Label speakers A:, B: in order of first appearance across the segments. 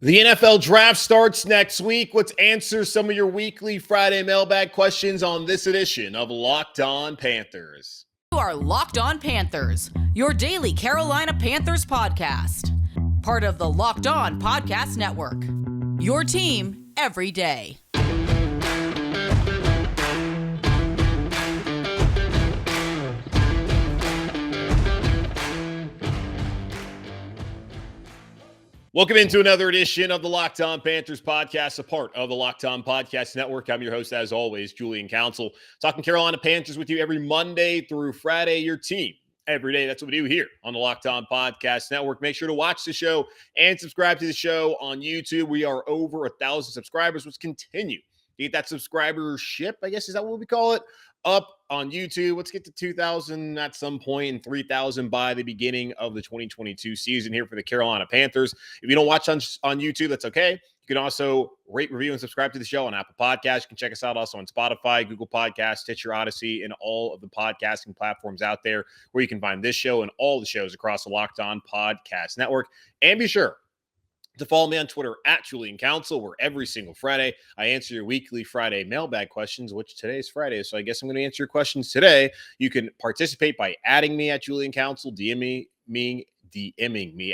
A: The NFL draft starts next week. Let's answer some of your weekly Friday mailbag questions on this edition of Locked On Panthers.
B: You are Locked On Panthers, your daily Carolina Panthers podcast. Part of the Locked On Podcast Network. Your team every day.
A: Welcome into another edition of the Locked On Panthers podcast, a part of the Locked On Podcast Network. I'm your host, as always, Julian Council, talking Carolina Panthers with you every Monday through Friday, your team every day. That's what we do here on the Locked On Podcast Network. Make sure to watch the show and subscribe to the show on YouTube. We are over 1,000 subscribers. Let's continue to get that subscribership, I guess, is that what we call it, up on YouTube. Let's get to 2,000 at some point and 3,000 by the beginning of the 2022 season here for the Carolina Panthers. If you don't watch on YouTube, that's okay. You can also rate, review, and subscribe to the show on Apple Podcasts. You can check us out also on Spotify, Google Podcasts, Stitcher, Odyssey, and all of the podcasting platforms out there where you can find this show and all the shows across the Locked On Podcast Network. And be sure to follow me on Twitter at Julian Council, where every single Friday I answer your weekly Friday mailbag questions, which today is Friday, so I guess I'm going to answer your questions today. You can participate by adding me at Julian Council, DMing me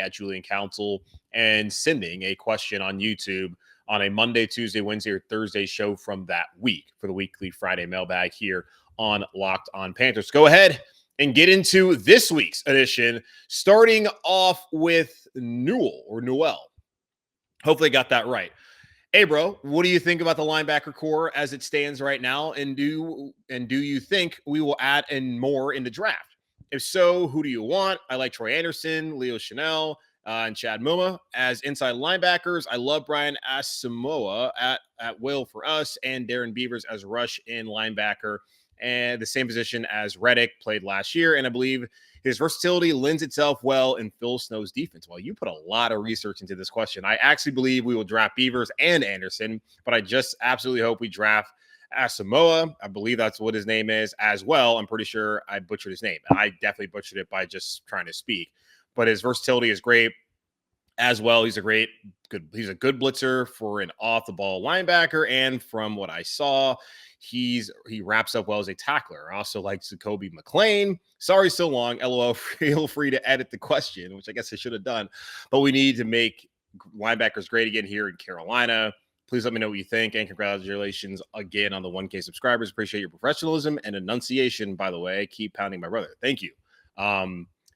A: at Julian Council, and sending a question on YouTube on a Monday, Tuesday, Wednesday, or Thursday show from that week for the weekly Friday mailbag here on Locked On Panthers. Go ahead and get into this week's edition, starting off with Newell. Hopefully I got that right. Hey, bro, what do you think about the linebacker core as it stands right now? And do you think we will add in more in the draft? If so, who do you want? I like Troy Anderson, Leo Chanel, and Chad Muma as inside linebackers. I love Brian Asamoah at will for us, and Darren Beavers as rush in linebacker, and the same position as Reddick played last year. And I believe his versatility lends itself well in Phil Snow's defense. Well, you put a lot of research into this question. I actually believe we will draft Beavers and Anderson, but I just absolutely hope we draft Asamoah. I believe that's what his name is as well. I'm pretty sure I butchered his name. I definitely butchered it by just trying to speak. But his versatility is great as well. He's a good good blitzer for an off-the-ball linebacker. And from what I saw, he wraps up well as a tackler. I also like Jacoby McLean. Sorry so long. LOL, feel free to edit the question, which I guess I should have done. But we need to make linebackers great again here in Carolina. Please let me know what you think. And congratulations again on the 1K subscribers. Appreciate your professionalism and enunciation, by the way. Keep pounding my brother. Thank you.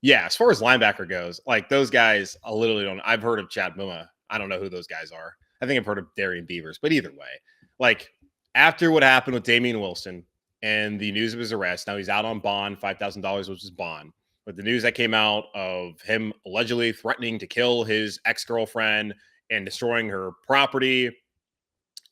A: Yeah, as far as linebacker goes, like those guys, I literally don't. I've heard of Chad Muma. I don't know who those guys are. I think I've heard of Darren Beavers. But either way, like after what happened with Damian Wilson and the news of his arrest, now he's out on bond, $5,000, which is bond. But the news that came out of him allegedly threatening to kill his ex-girlfriend and destroying her property,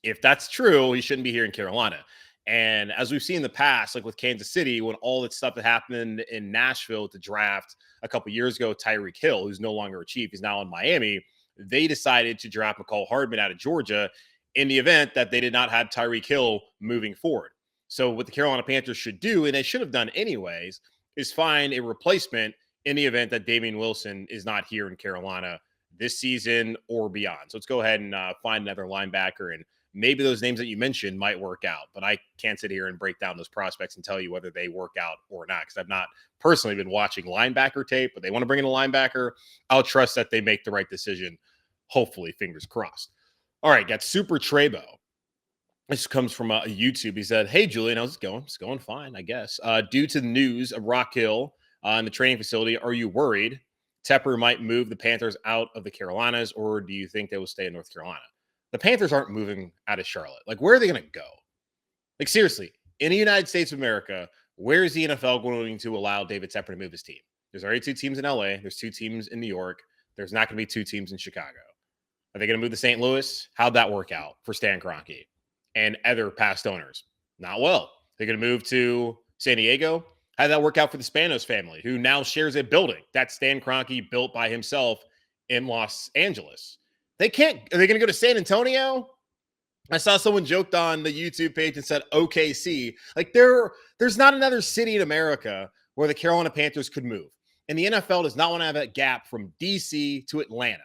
A: if that's true, he shouldn't be here in Carolina. And as we've seen in the past, like with Kansas City, when all that stuff that happened in Nashville to draft a couple years ago, Tyreek Hill, who's no longer a Chief, is now in Miami, they decided to draft McCall Hardman out of Georgia in the event that they did not have Tyreek Hill moving forward. So what the Carolina Panthers should do, and they should have done anyways, is find a replacement in the event that Damian Wilson is not here in Carolina this season or beyond. So let's go ahead and find another linebacker, and maybe those names that you mentioned might work out. But I can't sit here and break down those prospects and tell you whether they work out or not, because I've not personally been watching linebacker tape, but they want to bring in a linebacker. I'll trust that they make the right decision. Hopefully, fingers crossed. All right, got Super Trebo. This comes from YouTube. He said, hey, Julian, how's it going? It's going fine, I guess. Due to the news of Rock Hill in the training facility, are you worried Tepper might move the Panthers out of the Carolinas, or do you think they will stay in North Carolina? The Panthers aren't moving out of Charlotte. Like, where are they going to go? Like, seriously, in the United States of America, where is the NFL going to allow David Tepper to move his team? There's already 2 teams in LA. There's 2 teams in New York. There's not going to be 2 teams in Chicago. Are they going to move to St. Louis? How'd that work out for Stan Kroenke and other past owners? Not well. They're going to move to San Diego? How'd that work out for the Spanos family, who now shares a building that Stan Kroenke built by himself in Los Angeles? They can't. Are they going to go to San Antonio? I saw someone joked on the YouTube page and said OKC. Like there's not another city in America where the Carolina Panthers could move. And the NFL does not want to have a gap from DC to Atlanta.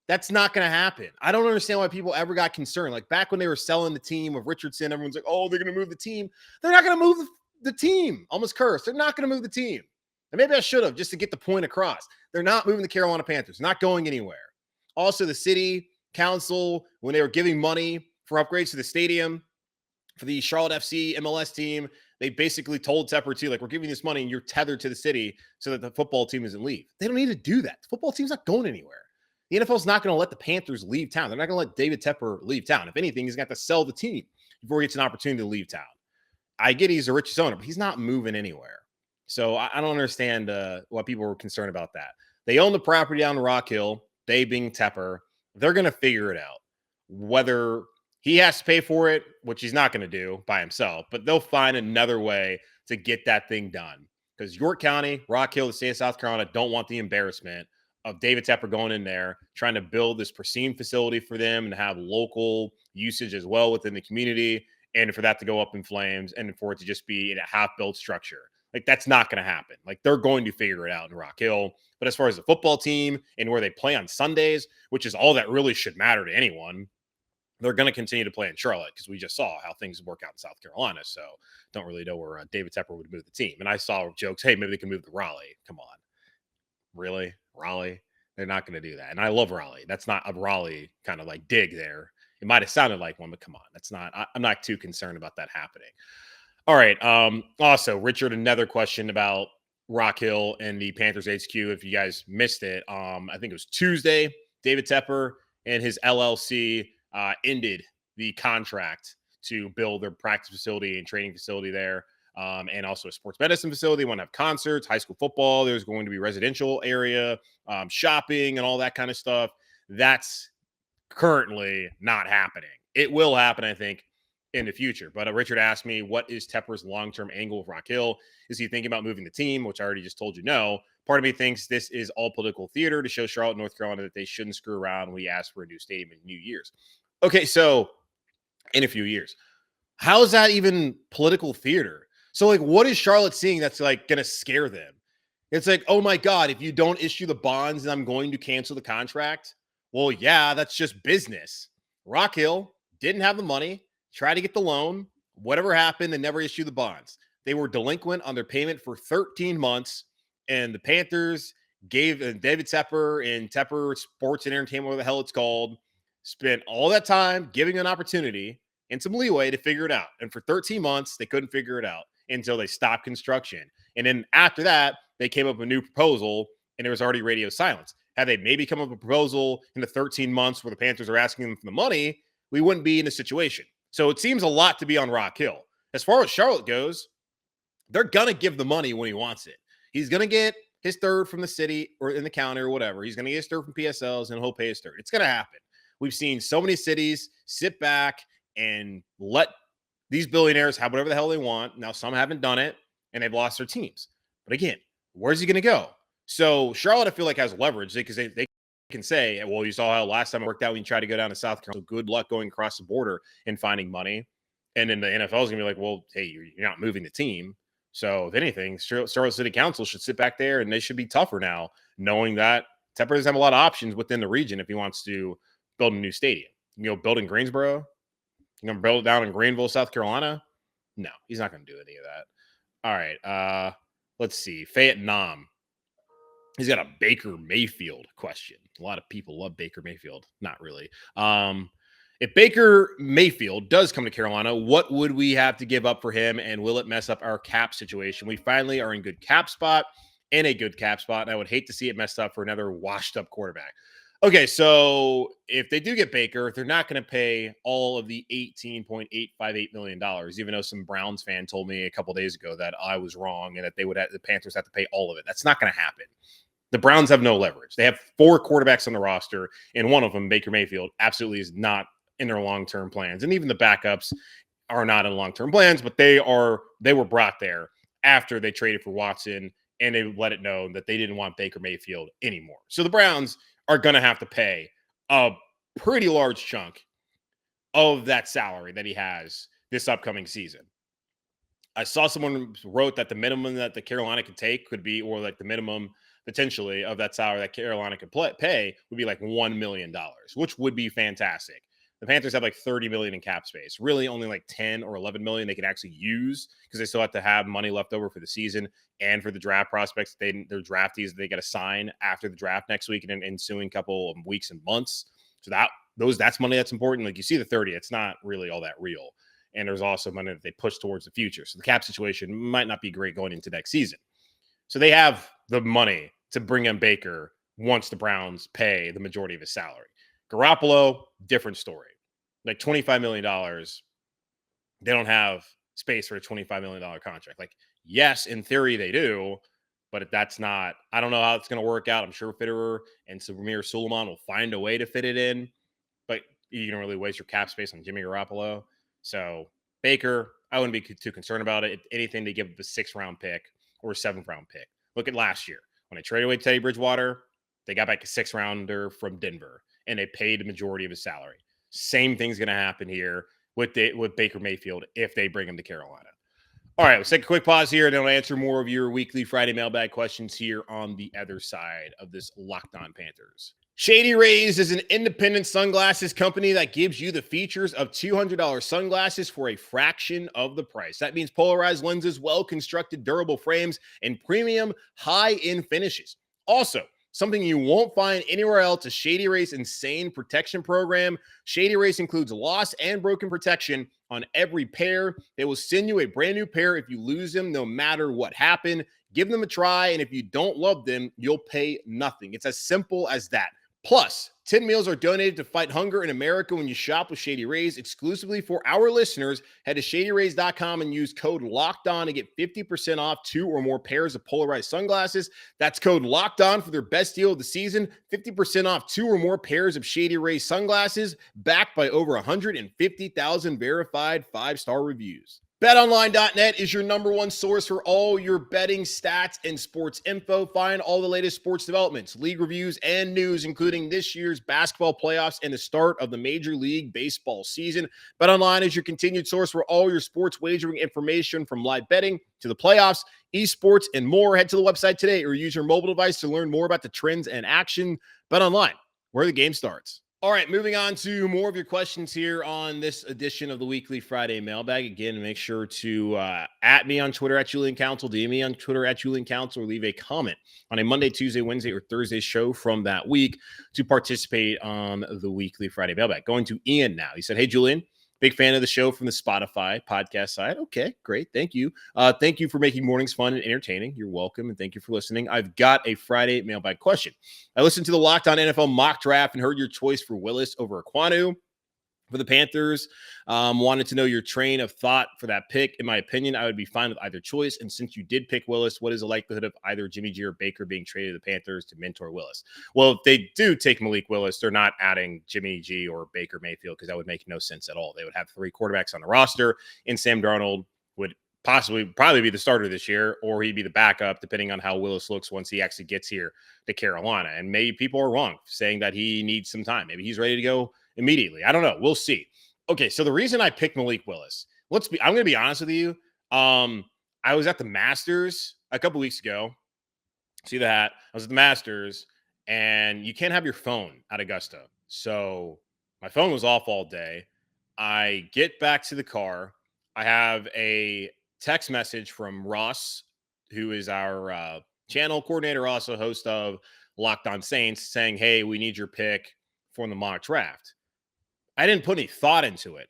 A: That's not going to happen. I don't understand why people ever got concerned. Like back when they were selling the team of Richardson, everyone's like, oh, they're going to move the team. They're not going to move the team. Almost cursed. They're not going to move the team. And maybe I should have just to get the point across. They're not moving the Carolina Panthers. Not going anywhere. Also, the city council, when they were giving money for upgrades to the stadium for the Charlotte FC MLS team, they basically told Tepper too, like, we're giving this money and you're tethered to the city so that the football team doesn't leave. They don't need to do that. The football team's not going anywhere. The NFL's not going to let the Panthers leave town. They're not going to let David Tepper leave town. If anything, he's going to have to sell the team before he gets an opportunity to leave town. I get he's a richest owner, but he's not moving anywhere. So I don't understand why people were concerned about that. They own the property down in Rock Hill, they being Tepper. They're going to figure it out. Whether he has to pay for it, which he's not going to do by himself, but they'll find another way to get that thing done. Because York County, Rock Hill, the state of South Carolina don't want the embarrassment of David Tepper going in there, trying to build this pristine facility for them and have local usage as well within the community, and for that to go up in flames and for it to just be in a half-built structure. Like, that's not going to happen. Like, they're going to figure it out in Rock Hill. But as far as the football team and where they play on Sundays, which is all that really should matter to anyone, they're going to continue to play in Charlotte because we just saw how things work out in South Carolina. So don't really know where David Tepper would move the team. And I saw jokes, hey, maybe they can move to Raleigh. Come on. Really? Raleigh? They're not going to do that. And I love Raleigh. That's not a Raleigh kind of like dig there. It might have sounded like one, but come on. That's not, I'm not too concerned about that happening. All right. Also, Richard, another question about Rock Hill and the Panthers HQ. If you guys missed it, I think it was Tuesday, David Tepper and his LLC ended the contract to build their practice facility and training facility there. And also a sports medicine facility. They want to have concerts, high school football. There's going to be residential area, shopping and all that kind of stuff. That's currently not happening. It will happen, I think, in the future. But Richard asked me, what is Tepper's long-term angle with Rock Hill? Is he thinking about moving the team, which I already just told you no. Part of me thinks this is all political theater to show Charlotte, North Carolina that they shouldn't screw around when he asked for a new stadium in New Year's. Okay, so in a few years. How is that even political theater? So, like, what is Charlotte seeing that's, like, going to scare them? It's like, oh, my God, if you don't issue the bonds, then I'm going to cancel the contract. Well, yeah, that's just business. Rock Hill didn't have the money, tried to get the loan. Whatever happened, they never issued the bonds. They were delinquent on their payment for 13 months, and the Panthers gave David Tepper and Tepper Sports and Entertainment, whatever the hell it's called, spent all that time giving an opportunity and some leeway to figure it out. And for 13 months, they couldn't figure it out until they stopped construction. And then after that, they came up with a new proposal, and there was already radio silence. Had they maybe come up with a proposal in the 13 months where the Panthers are asking them for the money, we wouldn't be in a situation. So it seems a lot to be on Rock Hill. As far as Charlotte goes, they're going to give the money when he wants it. He's going to get his third from the city or in the county or whatever. He's going to get his third from PSLs, and he'll pay his third. It's going to happen. We've seen so many cities sit back and let these billionaires have whatever the hell they want. Now, some haven't done it, and they've lost their teams. But again, where's he going to go? So Charlotte, I feel like, has leverage because they can say, well, you saw how last time it worked out when you tried to go down to South Carolina. So good luck going across the border and finding money. And then the NFL is going to be like, well, hey, you're not moving the team. So if anything, Charlotte City Council should sit back there, and they should be tougher now, knowing that Tepper doesn't have a lot of options within the region if he wants to build a new stadium. Build in Greensboro? You're going to build it down in Greenville, South Carolina? No, he's not going to do any of that. All right. Let's see. Fayette Nam. He's got a Baker Mayfield question. A lot of people love Baker Mayfield. Not really. If Baker Mayfield does come to Carolina, what would we have to give up for him, and will it mess up our cap situation? We finally are in good cap spot, and a good cap spot, and I would hate to see it messed up for another washed-up quarterback. Okay, so if they do get Baker, they're not going to pay all of the $18.858 million, even though some Browns fan told me a couple days ago that I was wrong and that the Panthers have to pay all of it. That's not going to happen. The Browns have no leverage. They have 4 quarterbacks on the roster, and one of them, Baker Mayfield, absolutely is not in their long-term plans. And even the backups are not in long-term plans, but they were brought there after they traded for Watson, and they let it know that they didn't want Baker Mayfield anymore. So the Browns are going to have to pay a pretty large chunk of that salary that he has this upcoming season. I saw someone wrote that the minimum that the Carolina could take could be, or like the minimum potentially of that salary that Carolina could pay would be like $1 million, which would be fantastic. The Panthers have like 30 million in cap space. Really only like 10 or 11 million they can actually use because they still have to have money left over for the season and for the draft prospects. Their draftees they got to sign after the draft next week and an ensuing couple of weeks and months. So that's money that's important. Like you see the 30, it's not really all that real. And there's also money that they push towards the future. So the cap situation might not be great going into next season. So they have the money to bring in Baker once the Browns pay the majority of his salary. Garoppolo, different story. Like $25 million, they don't have space for a $25 million contract. Like, yes, in theory they do, but that's not, I don't know how it's going to work out. I'm sure Fitterer and Samir Suleiman will find a way to fit it in, but you don't really waste your cap space on Jimmy Garoppolo. So Baker, I wouldn't be too concerned about it. If anything, they give the 6th-round pick or a 7th-round pick. Look at last year. When they traded away Teddy Bridgewater, they got back a 6th-rounder from Denver, and they paid the majority of his salary. Same thing's going to happen here with Baker Mayfield if they bring him to Carolina. All right, let's take a quick pause here, and then I'll answer more of your weekly Friday mailbag questions here on the other side of this Locked On Panthers. Shady Rays is an independent sunglasses company that gives you the features of $200 sunglasses for a fraction of the price. That means polarized lenses, well-constructed durable frames, and premium high-end finishes. Also, something you won't find anywhere else is Shady Rays' insane protection program. Shady Rays includes lost and broken protection on every pair. They will send you a brand new pair if you lose them, no matter what happened. Give them a try, and if you don't love them, you'll pay nothing. It's as simple as that. Plus, 10 meals are donated to fight hunger in America when you shop with Shady Rays. Exclusively for our listeners, head to shadyrays.com and use code LOCKEDON to get 50% off 2 or more pairs of polarized sunglasses. That's code LOCKEDON for their best deal of the season. 50% off 2 or more pairs of Shady Rays sunglasses, backed by over 150,000 verified 5-star reviews. BetOnline.net is your number one source for all your betting stats and sports info. Find all the latest sports developments, league reviews, and news, including this year's basketball playoffs and the start of the Major League Baseball season. BetOnline is your continued source for all your sports wagering information, from live betting to the playoffs, esports, and more. Head to the website today or use your mobile device to learn more about the trends and action. BetOnline, where the game starts. All right, moving on to more of your questions here on this edition of the Weekly Friday Mailbag. Again, make sure to at me on Twitter at Julian Council, DM me on Twitter at Julian Council, or leave a comment on a Monday, Tuesday, Wednesday, or Thursday show from that week to participate on the Weekly Friday Mailbag. Going to Ian now. He said, "Hey, Julian, big fan of the show from the Spotify podcast side." Okay, great. Thank you. Thank you for making mornings fun and entertaining. You're welcome, and thank you for listening. I've got a Friday mailbag question. I listened to the Locked On NFL mock draft and heard your choice for Willis over Ekwonu for the Panthers. Wanted to know your train of thought for that pick. In my opinion, I would be fine with either choice. And since you did pick Willis, what is the likelihood of either Jimmy G or Baker being traded to the Panthers to mentor Willis? Well, if they do take Malik Willis, they're not adding Jimmy G or Baker Mayfield, because that would make no sense at all. They would have 3 quarterbacks on the roster, and Sam Darnold would probably be the starter this year, or he'd be the backup, depending on how Willis looks once he actually gets here to Carolina. And maybe people are wrong saying that he needs some time. Maybe he's ready to go immediately. I don't know. We'll see. Okay, so the reason I picked Malik Willis, I'm going to be honest with you. I was at the Masters a couple weeks ago. See that? I was at the Masters, and you can't have your phone at Augusta. So my phone was off all day. I get back to the car. I have a text message from Ross, who is our channel coordinator, also host of Locked On Saints, saying, "Hey, we need your pick for the mock draft." I didn't put any thought into it.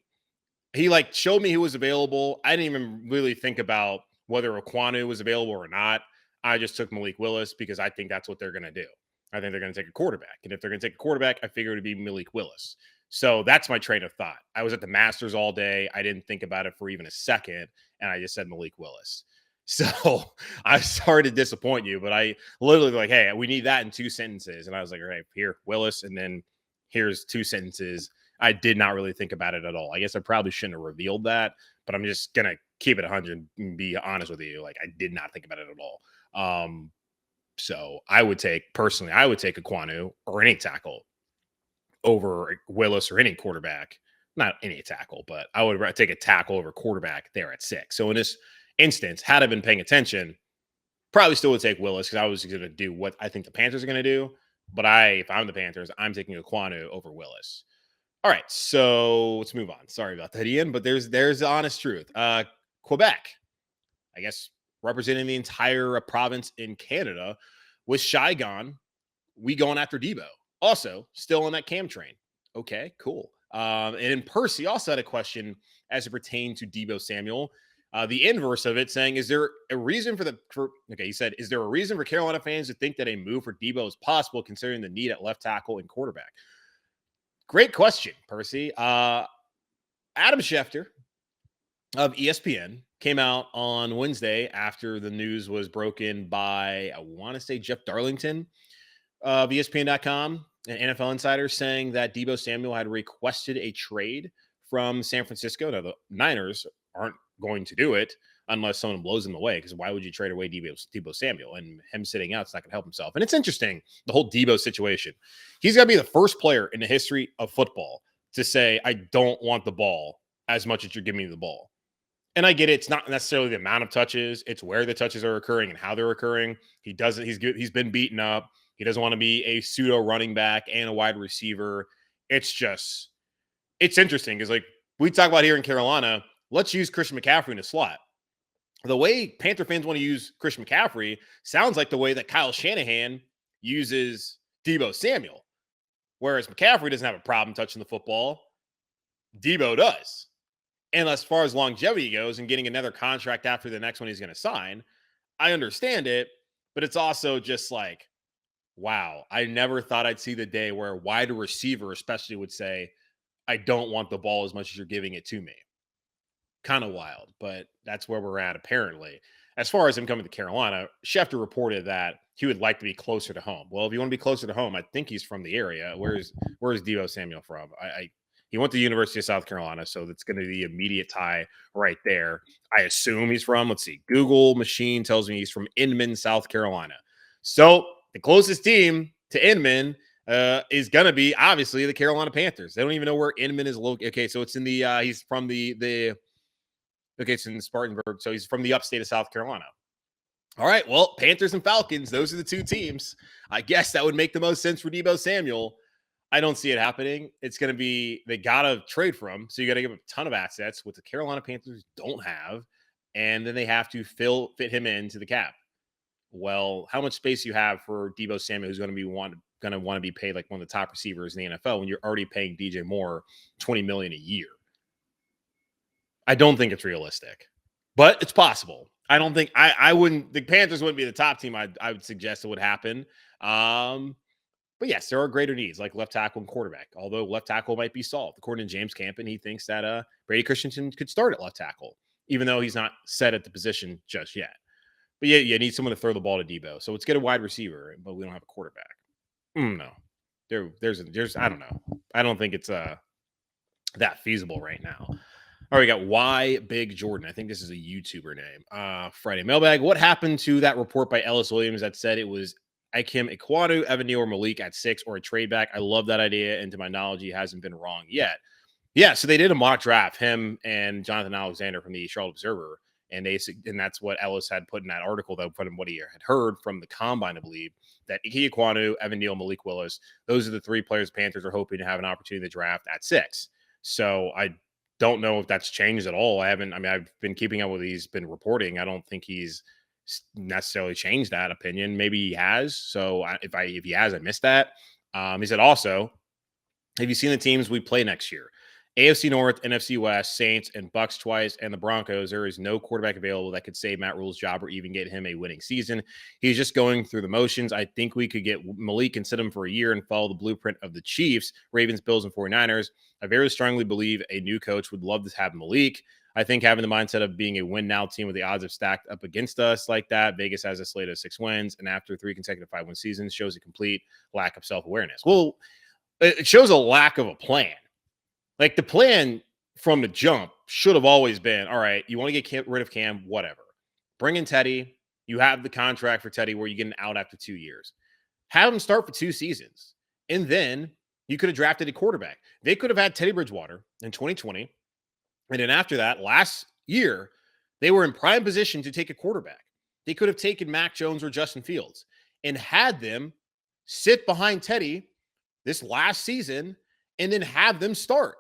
A: He showed me who was available. I didn't even really think about whether Ekwonu was available or not. I just took Malik Willis because I think that's what they're going to do. I think they're going to take a quarterback. And if they're going to take a quarterback, I figure it would be Malik Willis. So that's my train of thought. I was at the Masters all day. I didn't think about it for even a second. And I just said Malik Willis. So I'm sorry to disappoint you, but I literally hey, we need that in 2 sentences. And I was like, all right, here, Willis. And then here's 2 sentences. I did not really think about it at all. I guess I probably shouldn't have revealed that, but I'm just going to keep it 100 and be honest with you. I did not think about it at all. So I would take Ekwonu or any tackle over Willis or any quarterback. Not any tackle, but I would take a tackle over quarterback there at 6. So in this instance, had I been paying attention, Probably still would take Willis because I was going to do what I think the Panthers are going to do. But if I'm the Panthers, I'm taking Ekwonu over Willis. All right, so let's move on. Sorry about that, Ian, but there's the honest truth. Quebec, I guess, representing the entire province in Canada, with Shy gone, we going after Deebo. Also, still on that Cam train. Okay, cool. And then Percy also had a question as it pertained to Deebo Samuel. The inverse of it, saying, is there a reason he said, is there a reason for Carolina fans to think that a move for Deebo is possible considering the need at left tackle and quarterback? Great question, Percy. Adam Schefter of ESPN came out on Wednesday after the news was broken by, I want to say, Jeff Darlington of ESPN.com, an NFL insider, saying that Deebo Samuel had requested a trade from San Francisco. Now, the Niners aren't going to do it unless someone blows him away, because why would you trade away Deebo Samuel? And him sitting out is not going to help himself. And it's interesting, the whole Deebo situation. He's going to be the first player in the history of football to say, I don't want the ball as much as you're giving me the ball. And I get it. It's not necessarily the amount of touches. It's where the touches are occurring and how they're occurring. He's good. He's been beaten up. He doesn't want to be a pseudo running back and a wide receiver. It's interesting because, like we talk about here in Carolina, let's use Christian McCaffrey in the slot. The way Panther fans want to use Christian McCaffrey sounds like the way that Kyle Shanahan uses Deebo Samuel. Whereas McCaffrey doesn't have a problem touching the football, Deebo does. And as far as longevity goes and getting another contract after the next one he's going to sign, I understand it, but it's also just like, wow, I never thought I'd see the day where a wide receiver especially would say, I don't want the ball as much as you're giving it to me. Kind of wild, but that's where we're at apparently. As far as him coming to Carolina, Schefter reported that he would like to be closer to home. Well, if you want to be closer to home, I think he's from the area. Where's Deebo Samuel from? He went to the University of South Carolina, so that's going to be the immediate tie right there. I assume he's from, let's see, Google machine tells me he's from Inman, South Carolina. So the closest team to Inman is going to be obviously the Carolina Panthers. They don't even know where Inman is located. Okay, so it's in the he's from it's in Spartanburg, so he's from the upstate of South Carolina. All right, well, Panthers and Falcons, those are the two teams. I guess that would make the most sense for Deebo Samuel. I don't see it happening. It's going to be, they got to trade for him, so you got to give him a ton of assets, which the Carolina Panthers don't have, and then they have to fit him into the cap. Well, how much space you have for Deebo Samuel, who's going to want to be paid like one of the top receivers in the NFL when you're already paying DJ Moore $20 million a year? I don't think it's realistic, but it's possible. I don't think the Panthers wouldn't be the top team I would suggest it would happen. But yes, there are greater needs like left tackle and quarterback, although left tackle might be solved. According to James Campen, he thinks that Brady Christensen could start at left tackle, even though he's not set at the position just yet. But yeah, you need someone to throw the ball to Deebo. So let's get a wide receiver, but we don't have a quarterback. No. There's I don't know. I don't think it's that feasible right now. All right, we got Y Big Jordan. I think this is a YouTuber name. Friday Mailbag. What happened to that report by Ellis Williams that said it was Ikem Ekwonu, Evan Neal, or Malik at 6 or a trade back? I love that idea, and to my knowledge, he hasn't been wrong yet. Yeah, so they did a mock draft, him and Jonathan Alexander from the Charlotte Observer, and that's what Ellis had put in that article that put him what he had heard from the combine, I believe, that Ike Ekwonu, Evan Neal, Malik Willis, those are the three players Panthers are hoping to have an opportunity to draft at 6. So I don't know if that's changed at all. I've been keeping up with what he's been reporting. I don't think he's necessarily changed that opinion. Maybe he has. So if he has, I missed that. He said also, have you seen the teams we play next year? AFC North, NFC West, Saints, and Bucks twice, and the Broncos. There is no quarterback available that could save Matt Rhule's job or even get him a winning season. He's just going through the motions. I think we could get Malik and sit him for a year and follow the blueprint of the Chiefs, Ravens, Bills, and 49ers. I very strongly believe a new coach would love to have Malik. I think having the mindset of being a win-now team with the odds of stacked up against us like that, Vegas has a slate of 6 wins, and after 3 consecutive 5-win seasons shows a complete lack of self-awareness. Well, it shows a lack of a plan. Like, the plan from the jump should have always been, all right, you want to get rid of Cam, whatever. Bring in Teddy. You have the contract for Teddy where you get an out after 2 years. Have him start for 2 seasons. And then you could have drafted a quarterback. They could have had Teddy Bridgewater in 2020. And then after that, last year, they were in prime position to take a quarterback. he could have taken Mac Jones or Justin Fields and had them sit behind Teddy this last season and then have them start.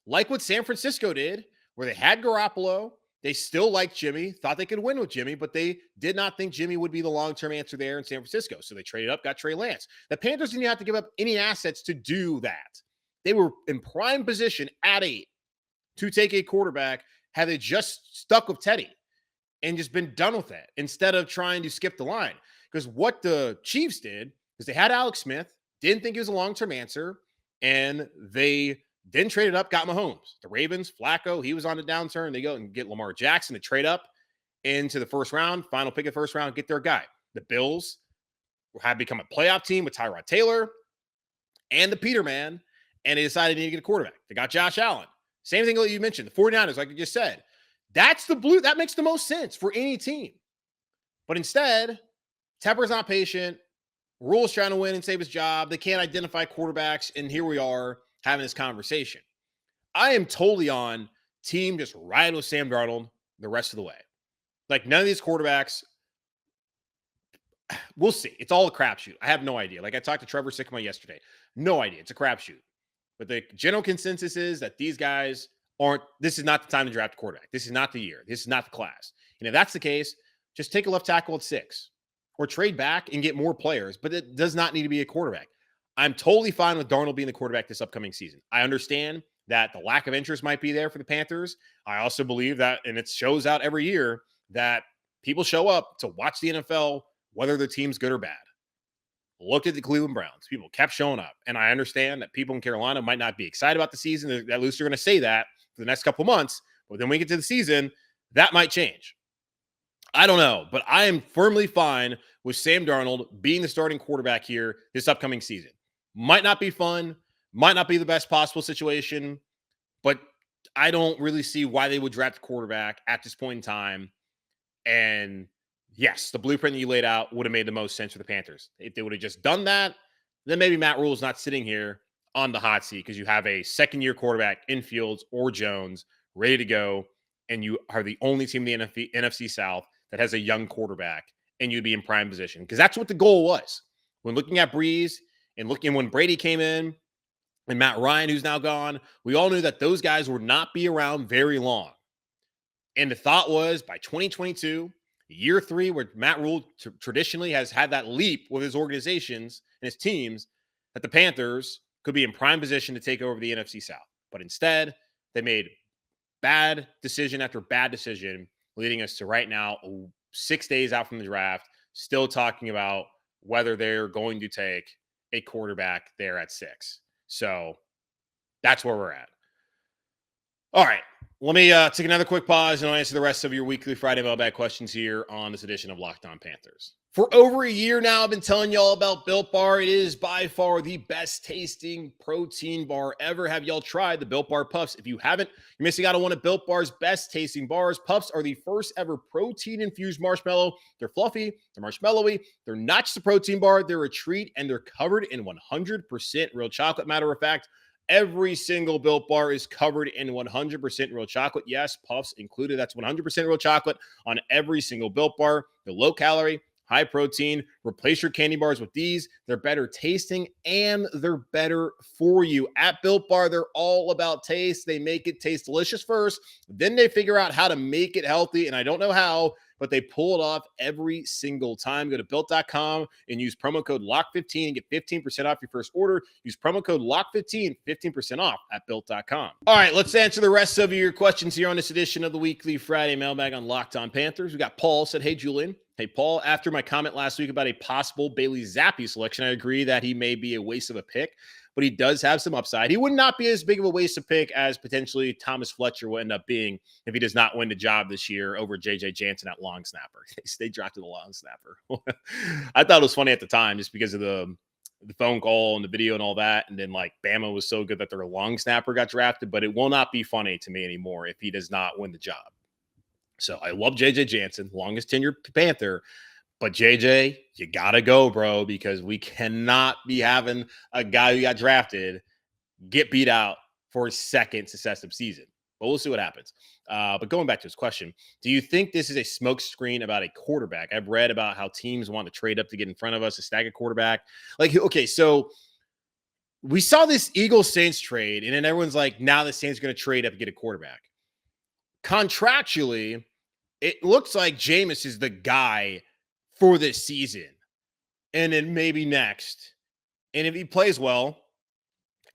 A: Like what San Francisco did, where they had Garoppolo. They still liked Jimmy, thought they could win with Jimmy, but they did not think Jimmy would be the long-term answer there in San Francisco. So they traded up, got Trey Lance. The Panthers didn't have to give up any assets to do that. They were in prime position at 8 to take a quarterback had they just stuck with Teddy and just been done with that instead of trying to skip the line. Because what the Chiefs did is they had Alex Smith, didn't think he was a long-term answer, and they then traded up, got Mahomes. The Ravens, Flacco, he was on the downturn. They go and get Lamar Jackson to trade up into the first round, final pick of the first round, get their guy. The Bills had become a playoff team with Tyrod Taylor and the Peterman, and they decided they need to get a quarterback. They got Josh Allen. Same thing that you mentioned, the 49ers, like you just said. That's the blue. That makes the most sense for any team. But instead, Tepper's not patient. Rhule's trying to win and save his job. They can't identify quarterbacks, and here we are having this conversation. I am totally on team just ride with Sam Darnold the rest of the way. Like, none of these quarterbacks, we'll see. It's all a crapshoot. I have no idea. Like, I talked to Trevor Sikkema yesterday. No idea. It's a crapshoot. But the general consensus is that these guys this is not the time to draft a quarterback. This is not the year. This is not the class. And if that's the case, just take a left tackle at 6 or trade back and get more players, but it does not need to be a quarterback. I'm totally fine with Darnold being the quarterback this upcoming season. I understand that the lack of interest might be there for the Panthers. I also believe that, and it shows out every year, that people show up to watch the NFL, whether their team's good or bad. Look at the Cleveland Browns. People kept showing up. And I understand that people in Carolina might not be excited about the season. At least they're going to say that for the next couple months. But then when we get to the season, that might change. I don't know. But I am firmly fine with Sam Darnold being the starting quarterback here this upcoming season. Might not be fun. Might not be the best possible situation. But I don't really see why they would draft a quarterback at this point in time. And yes, the blueprint that you laid out would have made the most sense for the Panthers. If they would have just done that, then maybe Matt Rhule is not sitting here on the hot seat because you have a second-year quarterback in Fields or Jones ready to go, and you are the only team in the NFC South that has a young quarterback, and you'd be in prime position. Because that's what the goal was. When looking at Breeze and looking when Brady came in and Matt Ryan, who's now gone, we all knew that those guys would not be around very long. And the thought was by 2022, year 3, where Matt Rhule traditionally has had that leap with his organizations and his teams, that the Panthers could be in prime position to take over the NFC South. But instead, they made bad decision after bad decision, leading us to right now, 6 days out from the draft, still talking about whether they're going to take a quarterback there at 6. So that's where we're at. All right. Let me take another quick pause and I'll answer the rest of your weekly Friday mailbag questions here on this edition of Locked On Panthers. For over a year now, I've been telling y'all about Built Bar. It is by far the best tasting protein bar ever. Have y'all tried the Built Bar Puffs? If you haven't, you're missing out on one of Built Bar's best tasting bars. Puffs are the first ever protein-infused marshmallow. They're fluffy, they're marshmallowy. They're not just a protein bar, they're a treat, and they're covered in 100% real chocolate. Matter of fact, every single Built Bar is covered in 100% real chocolate. Yes, Puffs included. That's 100% real chocolate on every single Built Bar. They're low calorie, high protein. Replace your candy bars with these. They're better tasting and they're better for you. At Built Bar, they're all about taste. They make it taste delicious first. Then they figure out how to make it healthy. And I don't know how, but they pull it off every single time. Go to Built.com and use promo code LOCK15 and get 15% off your first order. Use promo code LOCK15, 15% off at Built.com. All right, let's answer the rest of your questions here on this edition of the Weekly Friday Mailbag on Locked On Panthers. We got Paul said, hey, Julian. Hey, Paul, after my comment last week about a possible Bailey Zappi selection, I agree that he may be a waste of a pick, but he does have some upside. He would not be as big of a waste of pick as potentially Thomas Fletcher will end up being if he does not win the job this year over J.J. Jansen at long snapper. They drafted a long snapper. I thought it was funny at the time just because of the phone call and the video and all that. And then like Bama was so good that their long snapper got drafted, but it will not be funny to me anymore if he does not win the job. So I love J.J. Jansen, longest tenured Panther. But JJ, you got to go, bro, because we cannot be having a guy who got drafted get beat out for his second successive season. but we'll see what happens. But going back to his question, do you think this is a smokescreen about a quarterback? I've read about how teams want to trade up to get in front of us to snag a quarterback. Like, okay, so we saw this Eagles Saints trade, and then everyone's like, now the Saints are going to trade up and get a quarterback. Contractually, it looks like Jameis is the guy for this season, and then maybe next. And if he plays well,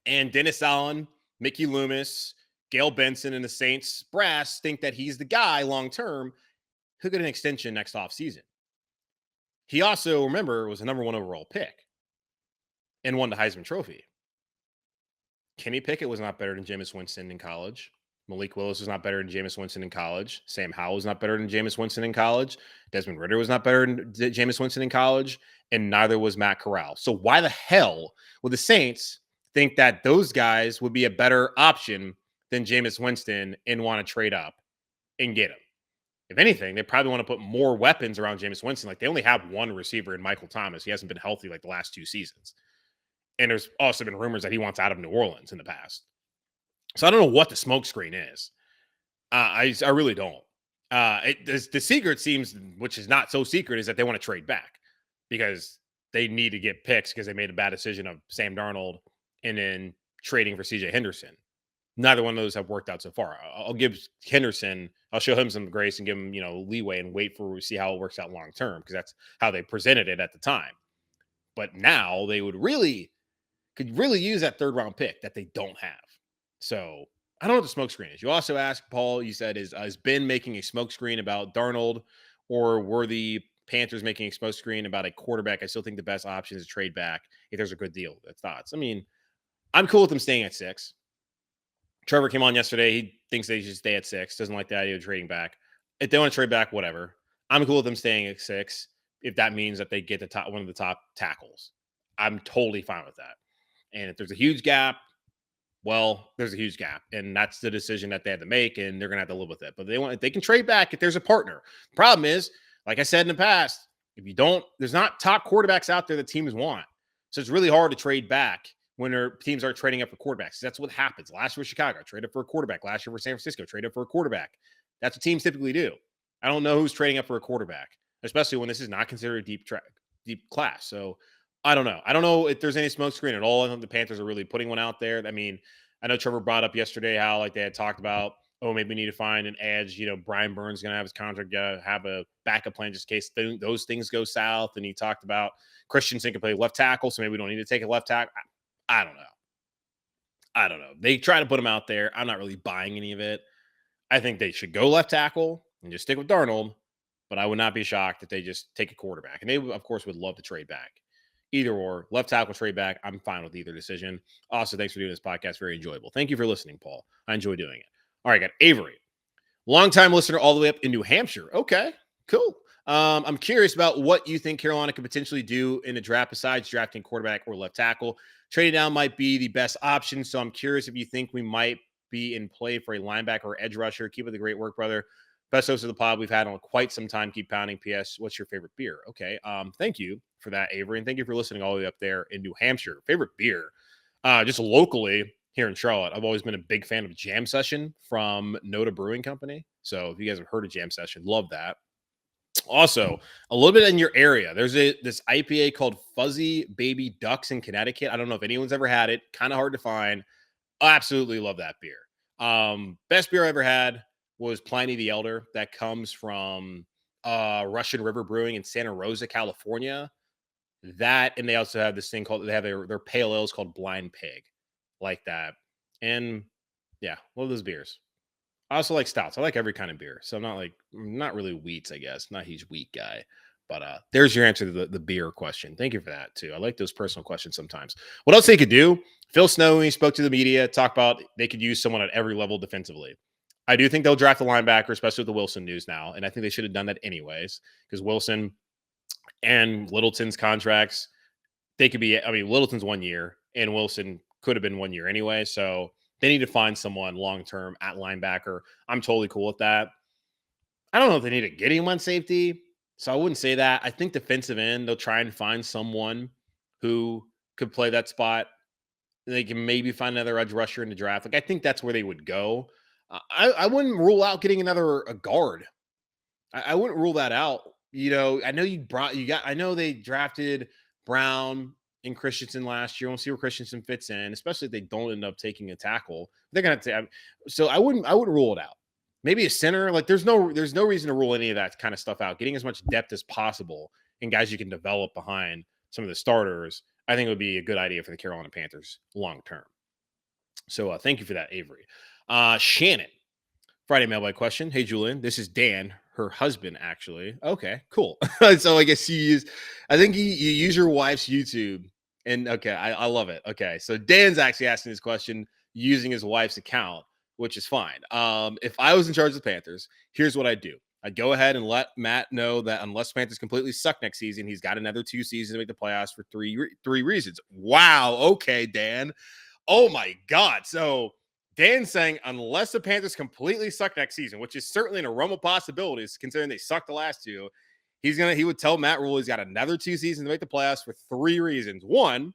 A: and Dennis Allen, Mickey Loomis, Gail Benson, and the Saints brass think that he's the guy long term, he'll get an extension next offseason. He also, remember, was the number 1 overall pick and won the Heisman Trophy. Kenny Pickett was not better than Jameis Winston in college. Malik Willis was not better than Jameis Winston in college. Sam Howell was not better than Jameis Winston in college. Desmond Ridder was not better than Jameis Winston in college. And neither was Matt Corral. So why the hell would the Saints think that those guys would be a better option than Jameis Winston and want to trade up and get him? If anything, they probably want to put more weapons around Jameis Winston. Like, they only have one receiver in Michael Thomas. He hasn't been healthy like the last 2 seasons. And there's also been rumors that he wants out of New Orleans in the past. So I don't know what the smokescreen is. I really don't. The secret seems, which is not so secret, is that they want to trade back because they need to get picks because they made a bad decision of Sam Darnold and then trading for CJ Henderson. Neither one of those have worked out so far. I'll give Henderson, I'll show him some grace and give him, leeway and wait for see how it works out long term, because that's how they presented it at the time. But now they could really use that 3rd round pick that they don't have. So I don't know what the smokescreen is. You also asked, Paul, you said, is Ben making a smokescreen about Darnold, or were the Panthers making a smokescreen about a quarterback? I still think the best option is to trade back if there's a good deal. That's thoughts. I mean, I'm cool with them staying at 6. Trevor came on yesterday. He thinks they should stay at 6. Doesn't like the idea of trading back. If they want to trade back, whatever. I'm cool with them staying at 6 if that means that they get one of the top tackles. I'm totally fine with that. And if there's a huge gap, well, there's a huge gap, and that's the decision that they had to make, and they're going to have to live with it. But they can trade back if there's a partner. The problem is, like I said in the past, there's not top quarterbacks out there that teams want. So it's really hard to trade back when their teams are trading up for quarterbacks. That's what happens. Last year with Chicago, traded for a quarterback. Last year for San Francisco, traded for a quarterback. That's what teams typically do. I don't know who's trading up for a quarterback, especially when this is not considered a deep class. So I don't know. I don't know if there's any smokescreen at all. I think the Panthers are really putting one out there. I mean, I know Trevor brought up yesterday how they had talked about, maybe we need to find an edge. Brian Burns is going to have his contract, have a backup plan just in case those things go south. And he talked about Christensen can play left tackle, so maybe we don't need to take a left tackle. I don't know. They try to put him out there. I'm not really buying any of it. I think they should go left tackle and just stick with Darnold, but I would not be shocked if they just take a quarterback. And they, of course, would love to trade back. Either or, left tackle, trade back. I'm fine with either decision. Also, thanks for doing this podcast. Very enjoyable. Thank you for listening, Paul. I enjoy doing it. All right, got Avery. Longtime listener all the way up in New Hampshire. Okay, cool. I'm curious about what you think Carolina could potentially do in the draft besides drafting quarterback or left tackle. Trading down might be the best option, so I'm curious if you think we might be in play for a linebacker or edge rusher. Keep up the great work, brother. Best host of the pod we've had on quite some time. Keep pounding. PS, what's your favorite beer? Okay. Thank you for that, Avery. And thank you for listening all the way up there in New Hampshire. Favorite beer? Just locally here in Charlotte, I've always been a big fan of Jam Session from Noda Brewing Company. So if you guys have heard of Jam Session, love that. Also, a little bit in your area, there's this IPA called Fuzzy Baby Ducks in Connecticut. I don't know if anyone's ever had it. Kind of hard to find. Absolutely love that beer. Best beer I ever had was Pliny the Elder. That comes from Russian River Brewing in Santa Rosa, California. That, and they also have this thing called, they have their pale ales called Blind Pig, like that. And yeah, love those beers. I also like stouts. I like every kind of beer. So I'm not really wheats, I guess. Not a huge wheat guy. But there's your answer to the beer question. Thank you for that, too. I like those personal questions sometimes. What else they could do? Phil Snow, when he spoke to the media, talked about they could use someone at every level defensively. I do think they'll draft a linebacker, especially with the Wilson news now. And I think they should have done that anyways, because Wilson and Littleton's contracts, they could be, Littleton's 1 year and Wilson could have been 1 year anyway. So they need to find someone long-term at linebacker. I'm totally cool with that. I don't know if they need to get him on safety, so I wouldn't say that. I think defensive end, they'll try and find someone who could play that spot. They can maybe find another edge rusher in the draft. I think that's where they would go. I wouldn't rule out getting a guard. I wouldn't rule that out. I know I know they drafted Brown and Christensen last year. We'll see where Christensen fits in, especially if they don't end up taking a tackle. They're gonna have to. So I wouldn't rule it out. Maybe a center. Like there's no reason to rule any of that kind of stuff out. Getting as much depth as possible and guys you can develop behind some of the starters, I think it would be a good idea for the Carolina Panthers long term. So thank you for that, Avery. Shannon, Friday mailbag question. Hey, Julian, this is Dan, her husband, actually. Okay, cool. So I guess I think you use your wife's YouTube. And okay, I love it. Okay, so Dan's actually asking this question using his wife's account, which is fine. If I was in charge of the Panthers, here's what I'd do. I'd go ahead and let Matt know that unless Panthers completely suck next season, he's got another 2 seasons to make the playoffs for three reasons. Wow. Okay, Dan. Oh my God. So Dan's saying unless the Panthers completely suck next season, which is certainly in a realm of possibilities, considering they sucked the last 2, he would tell Matt Rhule he's got another 2 seasons to make the playoffs for 3 reasons. 1,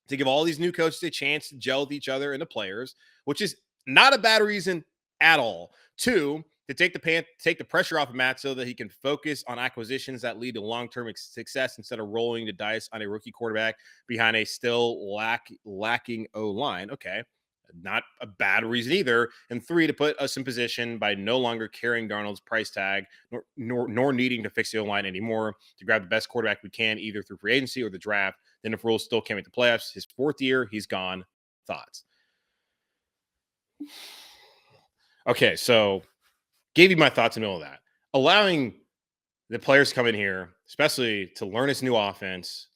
A: to give all these new coaches a chance to gel with each other and the players, which is not a bad reason at all. 2, to take the pressure off of Matt so that he can focus on acquisitions that lead to long-term success instead of rolling the dice on a rookie quarterback behind a still lacking O-line. Okay, not a bad reason either. And 3, to put us in position by no longer carrying Darnold's price tag nor needing to fix the O-line anymore to grab the best quarterback we can either through free agency or the draft. Then if Rhule still can't make the playoffs, his 4th year, he's gone. Thoughts? Okay, so gave you my thoughts in the middle of that. Allowing the players to come in here, especially to learn this new offense,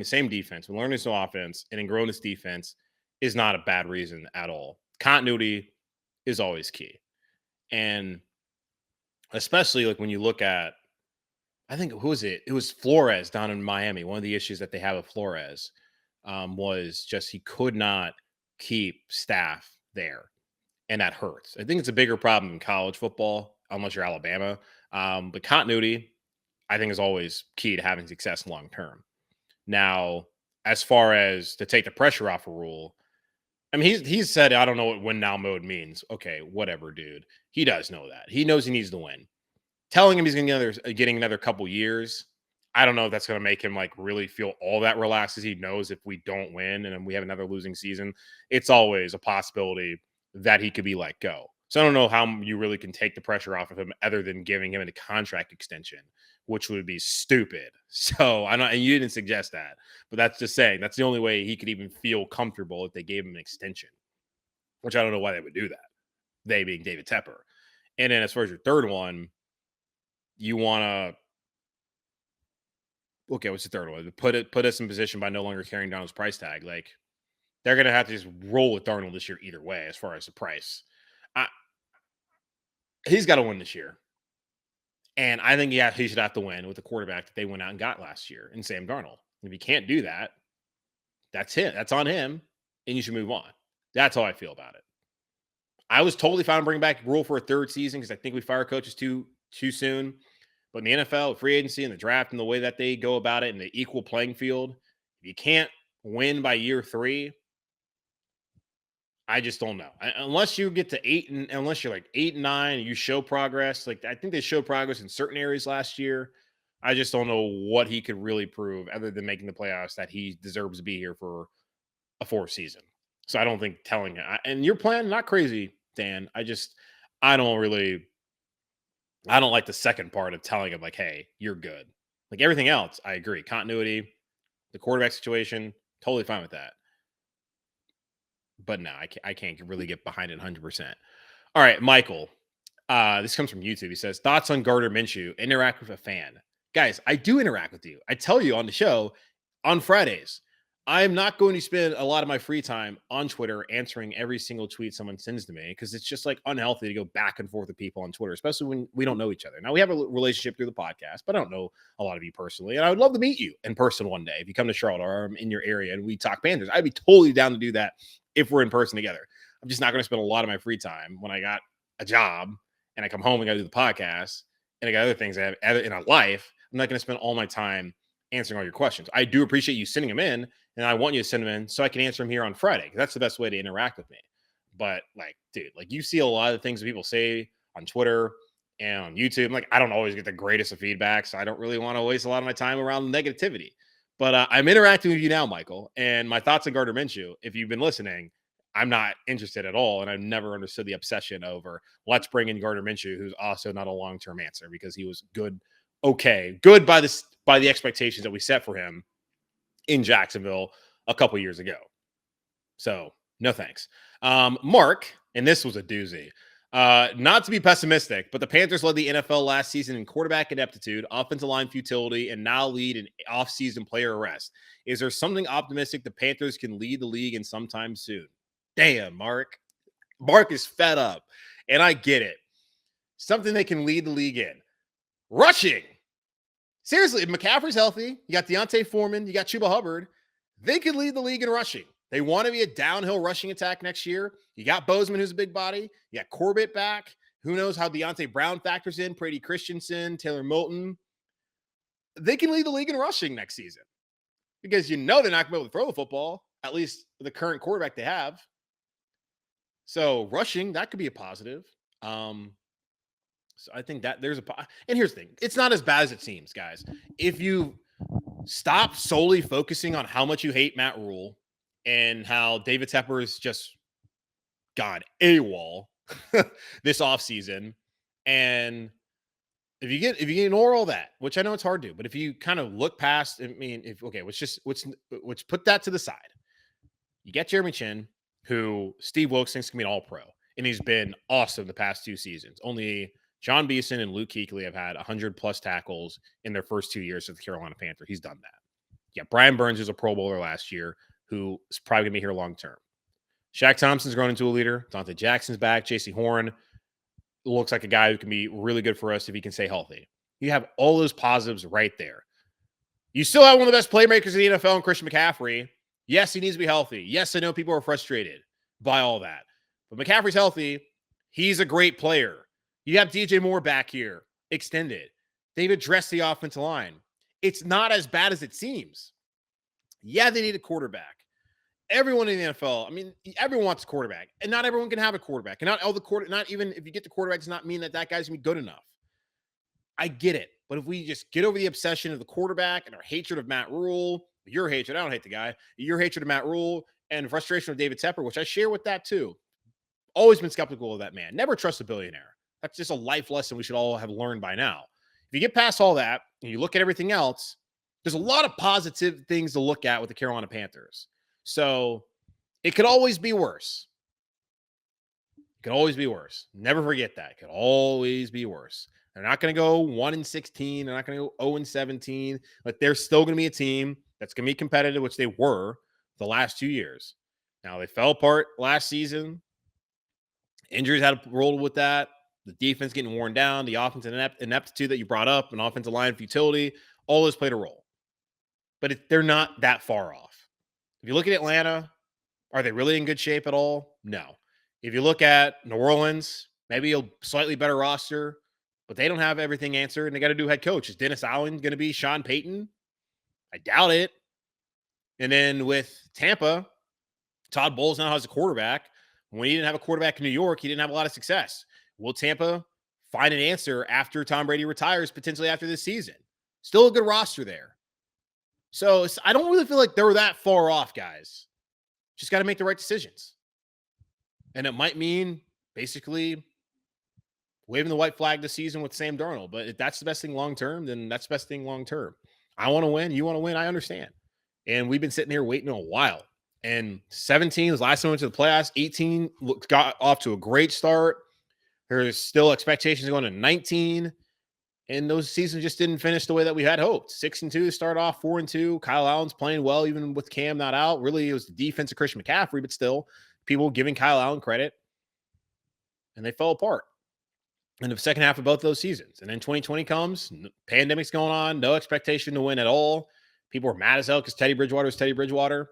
A: same defense, but learn this new offense and then grow this defense is not a bad reason at all. Continuity is always key. And especially like when you look at, I think, who was it? It was Flores down in Miami. One of the issues that they have with Flores was just he could not keep staff there. And that hurts. I think it's a bigger problem in college football, unless you're Alabama. But continuity, I think, is always key to having success long term. Now, as far as to take the pressure off a Rhule, I mean, he's said, I don't know what win now mode means. Okay, whatever, dude. He does know that. He knows he needs to win. Telling him he's getting another couple years, I don't know if that's going to make him like really feel all that relaxed, as he knows if we don't win and we have another losing season, it's always a possibility that he could be let go. So I don't know how you really can take the pressure off of him other than giving him a contract extension, which would be stupid. So I know, and you didn't suggest that, but that's just saying that's the only way he could even feel comfortable if they gave him an extension, which I don't know why they would do that. They being David Tepper. And then as far as your third one, you want to, okay, what's the third one? Put us in position by no longer carrying Darnold's price tag. Like, they're going to have to just roll with Darnold this year either way as far as the price. He's got to win this year. And I think he should have to win with the quarterback that they went out and got last year in Sam Darnold. If he can't do that, that's him. That's on him, and you should move on. That's how I feel about it. I was totally fine bringing back Rhule for a 3rd season because I think we fire coaches too soon. But in the NFL, free agency and the draft and the way that they go about it and the equal playing field, if you can't win by year 3, I just don't know. Unless you get to 8 and unless you're like 8 and 9 and you show progress, like I think they showed progress in certain areas last year. I just don't know what he could really prove other than making the playoffs that he deserves to be here for a 4th season. So I don't think telling him, and your plan, not crazy, Dan. I don't like the second part of telling him like, hey, you're good. Like everything else, I agree. Continuity, the quarterback situation, totally fine with that. But no, I can't really get behind it 100%. All right, Michael. This comes from YouTube. He says, thoughts on Gardner Minshew, interact with a fan. Guys, I do interact with you. I tell you on the show on Fridays. I'm not going to spend a lot of my free time on Twitter answering every single tweet someone sends to me because it's just like unhealthy to go back and forth with people on Twitter, especially when we don't know each other. Now, we have a relationship through the podcast, but I don't know a lot of you personally. And I would love to meet you in person one day if you come to Charlotte or I'm in your area and we talk Panthers. I'd be totally down to do that if we're in person together. I'm just not going to spend a lot of my free time when I got a job and I come home and got to do the podcast and I got other things I have in a life. I'm not going to spend all my time answering all your questions. I do appreciate you sending them in, and I want you to send them in so I can answer them here on Friday because that's the best way to interact with me. But like, dude, like you see a lot of the things that people say on Twitter and on YouTube. Like, I don't always get the greatest of feedback, so I don't really want to waste a lot of my time around negativity. But I'm interacting with you now, Michael, and my thoughts on Gardner Minshew. If you've been listening, I'm not interested at all, and I've never understood the obsession over let's bring in Gardner Minshew, who's also not a long-term answer because he was good by the expectations that we set for him in Jacksonville a couple years ago. So no thanks. Mark, and this was a doozy. Not to be pessimistic, but the Panthers led the NFL last season in quarterback ineptitude, offensive line futility, and now lead in offseason player arrest. Is there something optimistic the Panthers can lead the league in sometime soon? Damn, Mark. Mark is fed up, and I get it. Something they can lead the league in. Rushing. Seriously, if McCaffrey's healthy, you got Deontay Foreman, you got Chuba Hubbard, they could lead the league in rushing. They want to be a downhill rushing attack next year. You got Bozeman, who's a big body. You got Corbett back. Who knows how Deontay Brown factors in, Brady Christensen, Taylor Moulton. They can lead the league in rushing next season because they're not going to be able to throw the football, at least the current quarterback they have. So rushing, that could be a positive. So I think that there's and here's the thing. It's not as bad as it seems, guys. If you stop solely focusing on how much you hate Matt Rhule and how David Tepper is just gone AWOL this offseason, and if you ignore all that, which I know it's hard to, but if you kind of look past, I mean, let's put that to the side. You get Jeremy Chin, who Steve Wilkes thinks can be an all-pro, and he's been awesome the past 2 seasons. Only John Beeson and Luke Kuechly have had 100-plus tackles in their first 2 years with the Carolina Panthers. He's done that. Yeah, Brian Burns was a Pro Bowler last year who is probably going to be here long-term. Shaq Thompson's grown into a leader. Dante Jackson's back. J.C. Horn looks like a guy who can be really good for us if he can stay healthy. You have all those positives right there. You still have one of the best playmakers in the NFL in Christian McCaffrey. Yes, he needs to be healthy. Yes, I know people are frustrated by all that. But McCaffrey's healthy. He's a great player. You have DJ Moore back here, extended. They've addressed the offensive line. It's not as bad as it seems. Yeah, they need a quarterback. Everyone in the NFL, I mean, everyone wants a quarterback, and not everyone can have a quarterback. And not even if you get the quarterback, does not mean that guy's going to be good enough. I get it. But if we just get over the obsession of the quarterback and our hatred of Matt Rhule, your hatred, I don't hate the guy, your hatred of Matt Rhule and frustration of David Tepper, which I share with that too. Always been skeptical of that man. Never trust a billionaire. That's just a life lesson we should all have learned by now. If you get past all that and you look at everything else, there's a lot of positive things to look at with the Carolina Panthers. So it could always be worse. It could always be worse. Never forget that. It could always be worse. They're not going to go 1-16. They're not going to go 0-17. But they're still going to be a team that's going to be competitive, which they were the last 2 years. Now, they fell apart last season. Injuries had to roll with that. The defense getting worn down, the offensive ineptitude that you brought up, and offensive line futility, all those played a role. But they're not that far off. If you look at Atlanta, are they really in good shape at all? No. If you look at New Orleans, maybe a slightly better roster, but they don't have everything answered, and they got to do head coach. Is Dennis Allen going to be Sean Payton? I doubt it. And then with Tampa, Todd Bowles now has a quarterback. When he didn't have a quarterback in New York, he didn't have a lot of success. Will Tampa find an answer after Tom Brady retires, potentially after this season? Still a good roster there. So I don't really feel like they were that far off, guys. Just got to make the right decisions. And it might mean basically waving the white flag this season with Sam Darnold. But if that's the best thing long-term, then that's the best thing long-term. I want to win. You want to win. I understand. And we've been sitting here waiting a while. And 17 was last time we went to the playoffs. 18 got off to a great start. There's still expectations going to 19. And those seasons just didn't finish the way that we had hoped. 6-2 to start off, 4-2. Kyle Allen's playing well, even with Cam not out. Really, it was the defense of Christian McCaffrey, but still, people giving Kyle Allen credit. And they fell apart in the second half of both those seasons. And then 2020 comes, pandemic's going on, no expectation to win at all. People were mad as hell because Teddy Bridgewater is Teddy Bridgewater.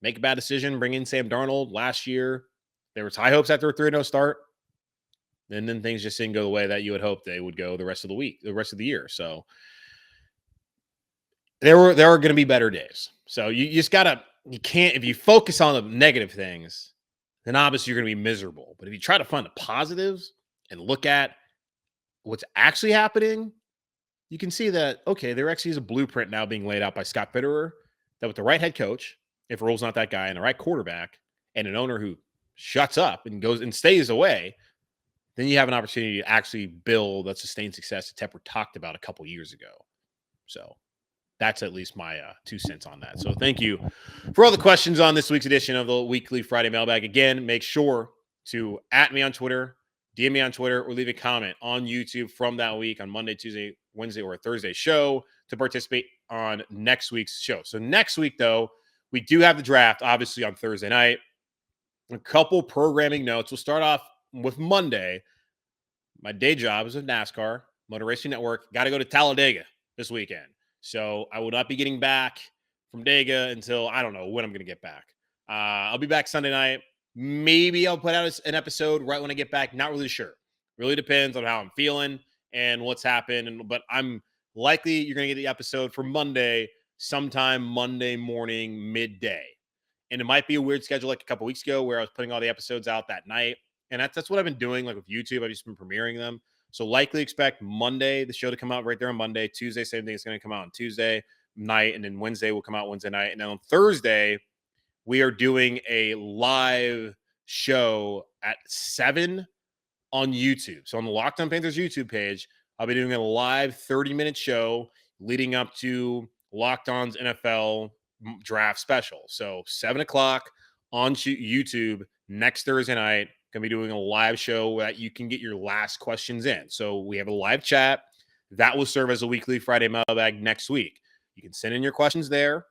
A: Make a bad decision, bring in Sam Darnold last year. There was high hopes after a 3-0 start. And then things just didn't go the way that you would hope they would go the rest of the year. So there are going to be better days. So you just got to, you can't, if you focus on the negative things, then obviously you're going to be miserable. But if you try to find the positives and look at what's actually happening, you can see that, okay, there actually is a blueprint now being laid out by Scott Fitterer that with the right head coach, if Rhule's not that guy, and the right quarterback, and an owner who shuts up and goes and stays away, then you have an opportunity to actually build that sustained success that Tepper talked about a couple years ago. So that's at least my 2 cents on that. So thank you for all the questions on this week's edition of the Weekly Friday Mailbag. Again, make sure to @ me on Twitter, DM me on Twitter, or leave a comment on YouTube from that week on Monday, Tuesday, Wednesday, or Thursday show to participate on next week's show. So next week, though, we do have the draft, obviously, on Thursday night. A couple programming notes. We'll start off with Monday. My day job is with NASCAR, Motor Racing Network. Got to go to Talladega this weekend. So I will not be getting back from Dega until I don't know when I'm going to get back. I'll be back Sunday night. Maybe I'll put out an episode right when I get back. Not really sure. Really depends on how I'm feeling and what's happened. But I'm likely you're going to get the episode for Monday sometime Monday morning, midday. And it might be a weird schedule like a couple weeks ago where I was putting all the episodes out that night. And that's what I've been doing, like with YouTube. I've just been premiering them. So likely expect Monday, the show to come out right there on Monday. Tuesday, same thing. It's going to come out on Tuesday night. And then Wednesday will come out Wednesday night. And then on Thursday, we are doing a live show at 7 on YouTube. So on the Locked On Panthers YouTube page, I'll be doing a live 30-minute show leading up to Locked On's NFL draft special. So 7 o'clock on YouTube next Thursday night. Going to be doing a live show that you can get your last questions in. So we have a live chat that will serve as a Weekly Friday Mailbag next week. You can send in your questions there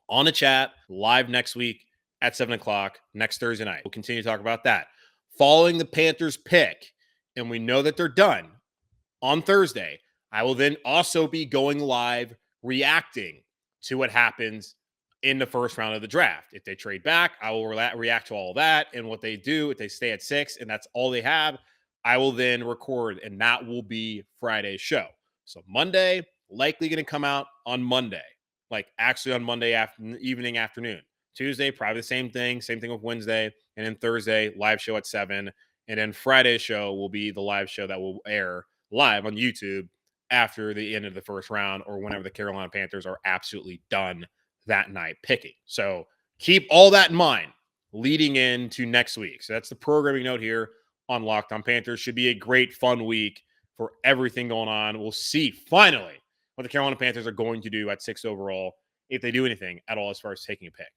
A: on a chat live next week at 7 o'clock next Thursday night. We'll continue to talk about that. Following the Panthers pick, and we know that they're done on Thursday, I will then also be going live reacting to what happens in the first round of the draft. If they trade back, I will react to all that. And what they do, if they stay at 6 and that's all they have, I will then record, and that will be Friday's show. So Monday, likely going to come out on Monday, like actually on Monday evening, afternoon. Tuesday, probably the same thing with Wednesday. And then Thursday, live show at 7. And then Friday's show will be the live show that will air live on YouTube after the end of the first round or whenever the Carolina Panthers are absolutely done that night picking. So keep all that in mind leading into next week. So that's the programming note here on Locked On Panthers. Should be a great, fun week for everything going on. We'll see finally what the Carolina Panthers are going to do at 6 overall, if they do anything at all as far as taking a pick.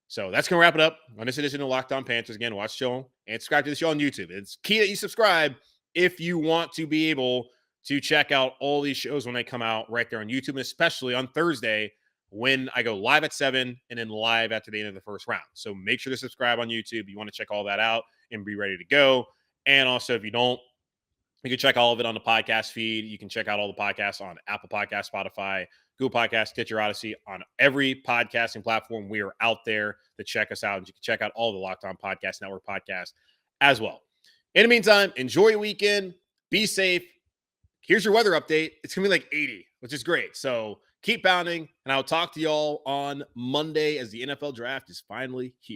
A: So that's going to wrap it up on this edition of Locked On Panthers. Again, watch the show and subscribe to the show on YouTube. It's key that you subscribe if you want to be able to check out all these shows when they come out right there on YouTube, and especially on Thursday when I go live at 7 and then live after the end of the first round. So make sure to subscribe on YouTube. You want to check all that out and be ready to go. And also, if you don't, you can check all of it on the podcast feed. You can check out all the podcasts on Apple Podcasts, Spotify, Google Podcasts, Stitcher, Odyssey, on every podcasting platform. We are out there to check us out. And you can check out all the Locked On Podcast Network podcasts as well. In the meantime, enjoy your weekend. Be safe. Here's your weather update. It's going to be like 80, which is great. So keep pounding, and I'll talk to y'all on Monday as the NFL draft is finally here.